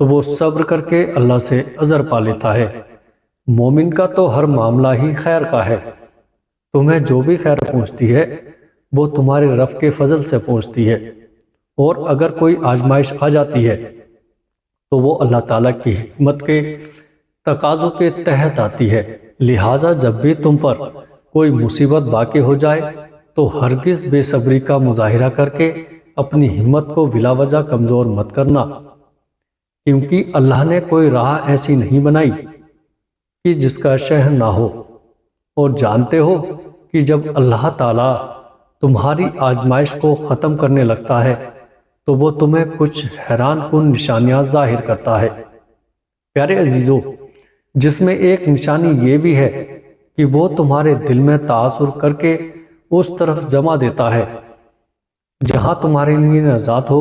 تو وہ صبر کر کے اللہ سے عذر پا لیتا ہے۔ مومن کا تو ہر معاملہ ہی خیر کا ہے۔ تمہیں جو بھی خیر پہنچتی ہے وہ تمہارے رب کے فضل سے پہنچتی ہے، اور اگر کوئی آزمائش آ جاتی ہے تو وہ اللہ تعالیٰ کی حکمت کے تقاضوں کے تحت آتی ہے۔ لہٰذا جب بھی تم پر کوئی مصیبت واقع ہو جائے تو ہرگز بے صبری کا مظاہرہ کر کے اپنی ہمت کو بلا وجہ کمزور مت کرنا، کیونکہ اللہ نے کوئی راہ ایسی نہیں بنائی کہ جس کا شہ نہ ہو، اور جانتے ہو کہ جب اللہ تعالیٰ تمہاری آزمائش کو ختم کرنے لگتا ہے تو وہ تمہیں کچھ حیران کن نشانیاں ظاہر کرتا ہے۔ پیارے عزیزو، جس میں ایک نشانی یہ بھی ہے کہ وہ تمہارے دل میں تاثر کر کے اس طرف جمع دیتا ہے جہاں تمہارے لیے نجات ہو،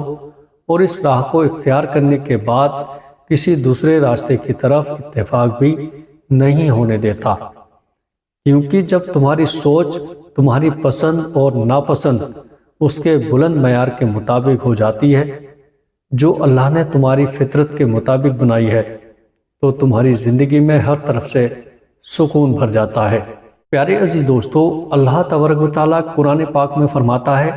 اور اس راہ کو اختیار کرنے کے بعد کسی دوسرے راستے کی طرف اتفاق بھی نہیں ہونے دیتا، کیونکہ جب تمہاری سوچ تمہاری پسند اور ناپسند اس کے بلند معیار کے مطابق ہو جاتی ہے جو اللہ نے تمہاری فطرت کے مطابق بنائی ہے، تو تمہاری زندگی میں ہر طرف سے سکون بھر جاتا ہے۔ پیارے عزیز دوستو، اللہ تبارک و تعالیٰ قرآن پاک میں فرماتا ہے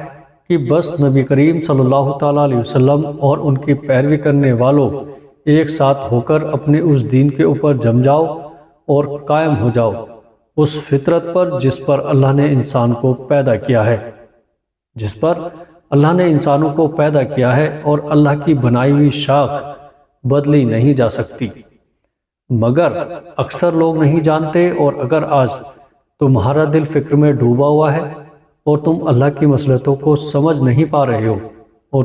کہ بس نبی کریم صلی اللہ تعالیٰ علیہ وسلم اور ان کی پیروی کرنے والوں ایک ساتھ ہو کر اپنے اس دین کے اوپر جم جاؤ اور قائم ہو جاؤ، اس فطرت پر جس پر اللہ نے انسان کو پیدا کیا ہے، جس پر اللہ نے انسانوں کو پیدا کیا ہے، اور اللہ کی بنائی ہوئی شاخ بدلی نہیں جا سکتی۔ مگر اکثر لوگ نہیں جانتے، اور اگر آج تمہارا دل فکر میں ڈوبا ہوا ہے اور تم اللہ کی مصلحتوں کو سمجھ نہیں پا رہے ہو، اور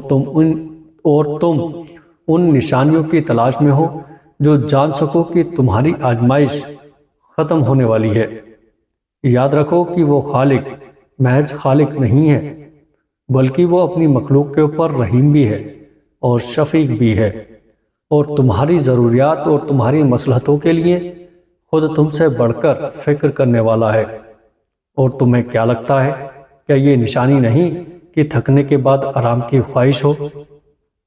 تم ان نشانیوں کی تلاش میں ہو جو جان سکو کہ تمہاری آزمائش ختم ہونے والی ہے، یاد رکھو کہ وہ خالق محض خالق نہیں ہے، بلکہ وہ اپنی مخلوق کے اوپر رحیم بھی ہے اور شفیق بھی ہے، اور تمہاری ضروریات اور تمہاری مصلحتوں کے لیے خود تم سے بڑھ کر فکر کرنے والا ہے۔ اور تمہیں کیا لگتا ہے، کیا یہ نشانی نہیں کہ تھکنے کے بعد آرام کی خواہش ہو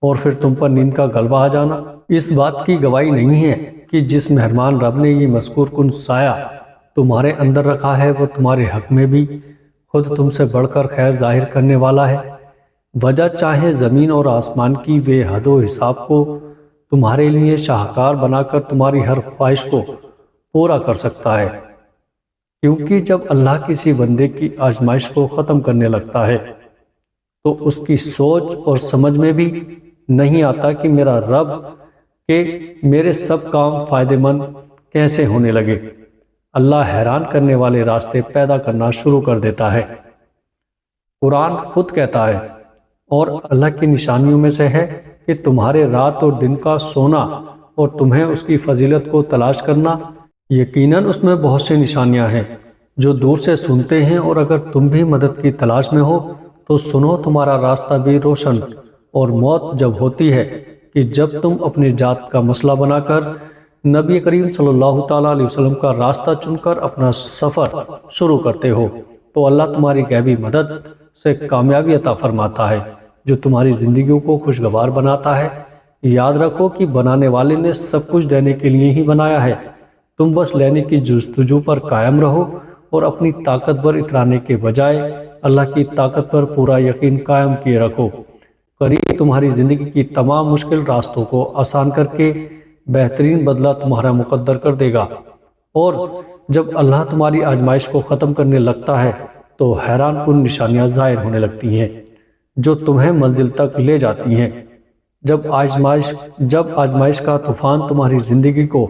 اور پھر تم پر نیند کا غلبہ آ جانا؟ اس بات کی گواہی نہیں ہے کہ جس مہربان رب نے یہ مذکور کن سایہ تمہارے اندر رکھا ہے وہ تمہارے حق میں بھی خود تم سے بڑھ کر خیر ظاہر کرنے والا ہے۔ وجہ چاہے زمین اور آسمان کی بے حد و حساب کو تمہارے لیے شاہکار بنا کر تمہاری ہر خواہش کو پورا کر سکتا ہے، کیونکہ جب اللہ کسی بندے کی آزمائش کو ختم کرنے لگتا ہے تو اس کی سوچ اور سمجھ میں بھی نہیں آتا کہ میرا رب کہ میرے سب کام فائدہ مند کیسے ہونے لگے۔ اللہ حیران کرنے والے راستے پیدا کرنا شروع کر دیتا ہے۔ قرآن خود کہتا ہے، اور اللہ کی نشانیوں میں سے ہے کہ تمہارے رات اور دن کا سونا اور تمہیں اس کی فضیلت کو تلاش کرنا، یقیناً اس میں بہت سی نشانیاں ہیں جو دور سے سنتے ہیں، اور اگر تم بھی مدد کی تلاش میں ہو تو سنو تمہارا راستہ بھی روشن، اور موت جب ہوتی ہے کہ جب تم اپنی ذات کا مسئلہ بنا کر نبی کریم صلی اللہ تعالیٰ علیہ وسلم کا راستہ چن کر اپنا سفر شروع کرتے ہو، تو اللہ تمہاری غیبی مدد سے کامیابی عطا فرماتا ہے جو تمہاری زندگیوں کو خوشگوار بناتا ہے۔ یاد رکھو کہ بنانے والے نے سب کچھ دینے کے لیے ہی بنایا ہے، تم بس لینے کی جستجو پر قائم رہو، اور اپنی طاقت پر اترانے کے بجائے اللہ کی طاقت پر پورا یقین قائم کیے رکھو۔ قریب تمہاری زندگی کی تمام مشکل راستوں کو آسان کر کے بہترین بدلہ تمہارا مقدر کر دے گا، اور جب اللہ تمہاری آزمائش کو ختم کرنے لگتا ہے تو حیران کن نشانیاں ظاہر ہونے لگتی ہیں جو تمہیں منزل تک لے جاتی ہیں۔ جب آزمائش کا طوفان تمہاری زندگی کو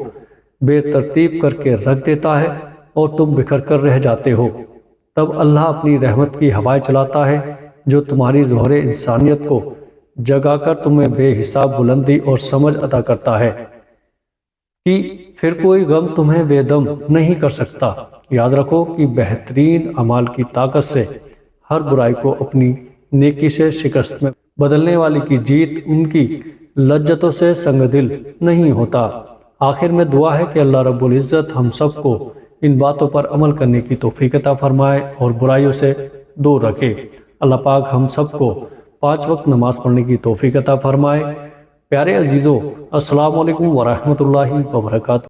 بے ترتیب کر کے رکھ دیتا ہے اور تم بکھر کر رہ جاتے ہو، تب اللہ اپنی رحمت کی ہوائیں چلاتا ہے جو تمہاری ظہور انسانیت کو جگا کر تمہیں بے حساب بلندی اور سمجھ عطا کرتا ہے کہ پھر کوئی غم تمہیں بے دم نہیں کر سکتا۔ یاد رکھو کہ بہترین اعمال کی طاقت سے ہر برائی کو اپنی نیکی سے شکست میں بدلنے والی کی جیت ان کی لذتوں سے سنگ دل نہیں ہوتا۔ آخر میں دعا ہے کہ اللہ رب العزت ہم سب کو ان باتوں پر عمل کرنے کی توفیق عطا فرمائے اور برائیوں سے دور رکھے۔ اللہ پاک ہم سب کو 5 وقت نماز پڑھنے کی توفیق عطا فرمائے۔ پیارے عزیزو، السلام علیکم ورحمۃ اللہ وبرکاتہ۔